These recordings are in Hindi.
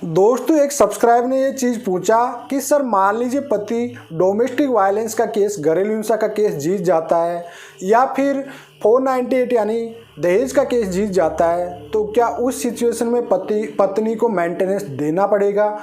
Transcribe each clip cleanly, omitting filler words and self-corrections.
दोस्तों एक सब्सक्राइबर ने ये चीज़ पूछा कि सर मान लीजिए पति डोमेस्टिक वायलेंस का केस, घरेलू हिंसा का केस जीत जाता है या फिर 498 यानी दहेज का केस जीत जाता है, तो क्या उस सिचुएशन में पत्नी को मेंटेनेंस देना पड़ेगा?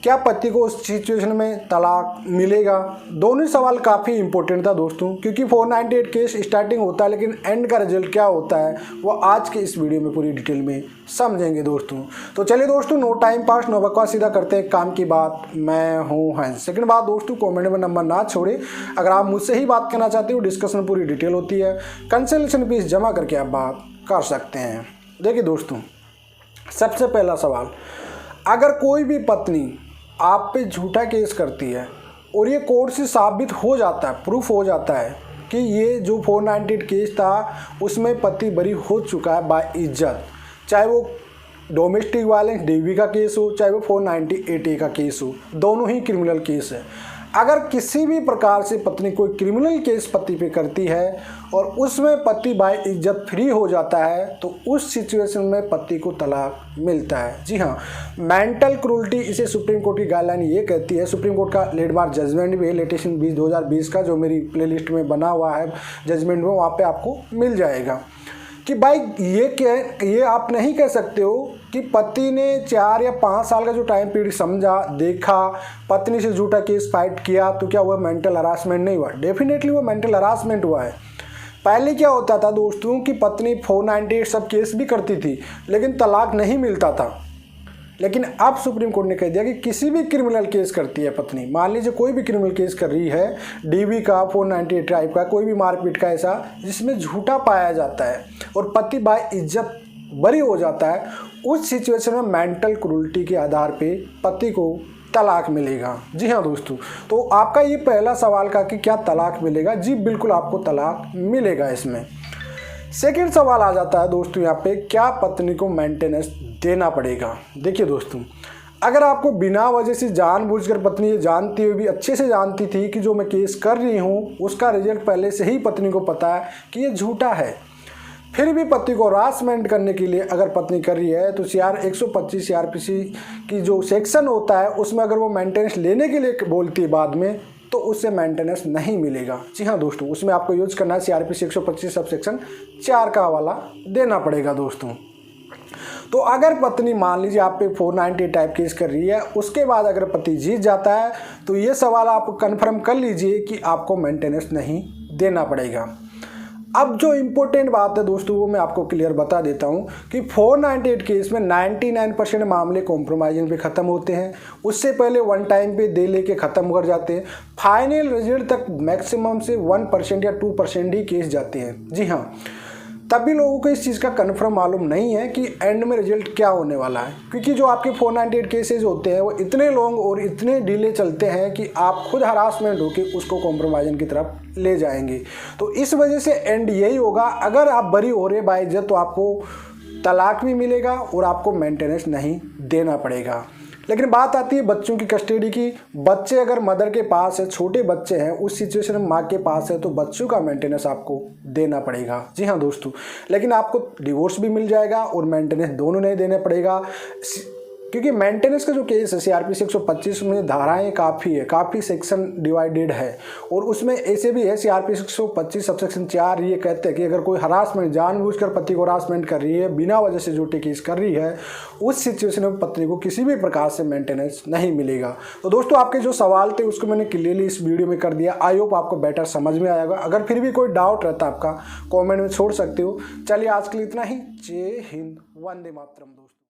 क्या पति को उस सिचुएशन में तलाक मिलेगा? दोनों सवाल काफ़ी इंपॉर्टेंट था दोस्तों, क्योंकि 498 केस स्टार्टिंग होता है लेकिन एंड का रिजल्ट क्या होता है वो आज के इस वीडियो में पूरी डिटेल में समझेंगे दोस्तों। तो चलिए दोस्तों, नो टाइम पास नो बकवास, सीधा करते हैं काम की बात। मैं हूँ हंस। सेकंड बात दोस्तों, कॉमेंट में नंबर ना छोड़े। अगर आप मुझसे ही बात करना चाहते हो, डिस्कशन पूरी डिटेल होती है, कंसल्टेशन फीस जमा करके आप बात कर सकते हैं। देखिए दोस्तों, सबसे पहला सवाल, अगर कोई भी पत्नी आप पे झूठा केस करती है और ये कोर्ट से साबित हो जाता है, प्रूफ हो जाता है कि ये जो 498 केस था उसमें पति बरी हो चुका है बाय इज्जत, चाहे वो डोमेस्टिक वायलेंस डीवी का केस हो, चाहे वो 498 का केस हो, दोनों ही क्रिमिनल केस है। अगर किसी भी प्रकार से पत्नी कोई क्रिमिनल केस पति पे करती है और उसमें पति बाय इज्जत फ्री हो जाता है, तो उस सिचुएशन में पति को तलाक मिलता है। जी हाँ, मेंटल क्रूरल्टी इसे सुप्रीम कोर्ट की गाइडलाइन ये कहती है। सुप्रीम कोर्ट का लैंडमार्क जजमेंट भी है, लेटेशन 2020 का, जो मेरी प्लेलिस्ट में बना हुआ है जजमेंट में, वहाँ पे आपको मिल जाएगा कि भाई ये आप नहीं कह सकते हो कि पति ने 4 या 5 साल का जो टाइम पीरियड समझा, देखा, पत्नी से झूठा केस फाइट किया, तो क्या वह मेंटल हरासमेंट नहीं हुआ? डेफिनेटली वो मेंटल हरासमेंट हुआ है। पहले क्या होता था दोस्तों कि पत्नी 498 सब केस भी करती थी लेकिन तलाक नहीं मिलता था। लेकिन अब सुप्रीम कोर्ट ने कह दिया कि किसी भी क्रिमिनल केस करती है पत्नी, मान लीजिए कोई भी क्रिमिनल केस कर रही है, डीवी का, 498 टाइप का, कोई भी मारपीट का, ऐसा जिसमें झूठा पाया जाता है और पति बाय इज्जत बरी हो जाता है, उस सिचुएशन में मेंटल क्रूरल्टी के आधार पे पति को तलाक मिलेगा। जी हाँ दोस्तों, तो आपका ये पहला सवाल का कि क्या तलाक मिलेगा? जी बिल्कुल, आपको तलाक मिलेगा इसमें। सेकेंड सवाल आ जाता है दोस्तों यहाँ पे, क्या पत्नी को मेंटेनेंस देना पड़ेगा? देखिए दोस्तों, अगर आपको बिना वजह से जानबूझकर पत्नी ये जानती हुई भी, अच्छे से जानती थी कि जो मैं केस कर रही हूँ उसका रिजल्ट पहले से ही पत्नी को पता है कि ये झूठा है, फिर भी पति को हरासमेंट करने के लिए अगर पत्नी कर रही है, तो 125 CRPC की जो सेक्शन होता है उसमें अगर वो मेंटेनेंस लेने के लिए बोलती है बाद में, तो उससे मेंटेनेंस नहीं मिलेगा। जी हाँ दोस्तों, उसमें आपको यूज करना है CRPC 125 सब सेक्शन 4 का वाला देना पड़ेगा दोस्तों। तो अगर पत्नी मान लीजिए आप पे 498 टाइप केस कर रही है, उसके बाद अगर पति जीत जाता है, तो ये सवाल आप कंफर्म कर लीजिए कि आपको मेंटेनेंस नहीं देना पड़ेगा। अब जो इम्पोर्टेंट बात है दोस्तों, वो मैं आपको क्लियर बता देता हूँ कि 498 केस में 99% मामले कॉम्प्रोमाइजिंग पे ख़त्म होते हैं। उससे पहले वन टाइम पे दे लेके ख़त्म कर जाते हैं। फाइनल रिजल्ट तक मैक्सिमम से 1% या 2% ही केस जाते हैं। जी हाँ, तभी लोगों को इस चीज़ का कन्फर्म मालूम नहीं है कि एंड में रिजल्ट क्या होने वाला है, क्योंकि जो आपके 498 केसेज होते हैं वो इतने लॉन्ग और इतने डिले चलते हैं कि आप खुद हरासमेंट होकर उसको कॉम्प्रोमाइजन की तरफ ले जाएंगे। तो इस वजह से एंड यही होगा, अगर आप बरी हो रहे बाय इज्जत तो आपको तलाक भी मिलेगा और आपको मेंटेनेंस नहीं देना पड़ेगा। लेकिन बात आती है बच्चों की कस्टडी की। बच्चे अगर मदर के पास है, छोटे बच्चे हैं, उस सिचुएशन में माँ के पास है, तो बच्चों का मेंटेनेंस आपको देना पड़ेगा। जी हाँ दोस्तों, लेकिन आपको डिवोर्स भी मिल जाएगा और मेंटेनेंस दोनों नहीं देने पड़ेगा, क्योंकि मेंटेनेंस का जो केस है CRPC 125 में धाराएं काफ़ी है, काफ़ी सेक्शन डिवाइडेड है, और उसमें ऐसे भी है CRPC 125 सब सेक्शन 4 ये कहते हैं कि अगर कोई हरासमेंट, जानबूझकर पति को हरासमेंट कर रही है, बिना वजह से झूठे केस कर रही है, उस सिचुएशन में पत्नी को किसी भी प्रकार से मेंटेनेंस नहीं मिलेगा। तो दोस्तों, आपके जो सवाल थे उसको मैंने क्लियरली इस वीडियो में कर दिया। आई होप आपको बेटर समझ में आएगा। अगर फिर भी कोई डाउट रहता है आपका, कॉमेंट में छोड़ सकते हो। चलिए आज के लिए इतना ही। जय हिंद, वंदे मातरम दोस्तों।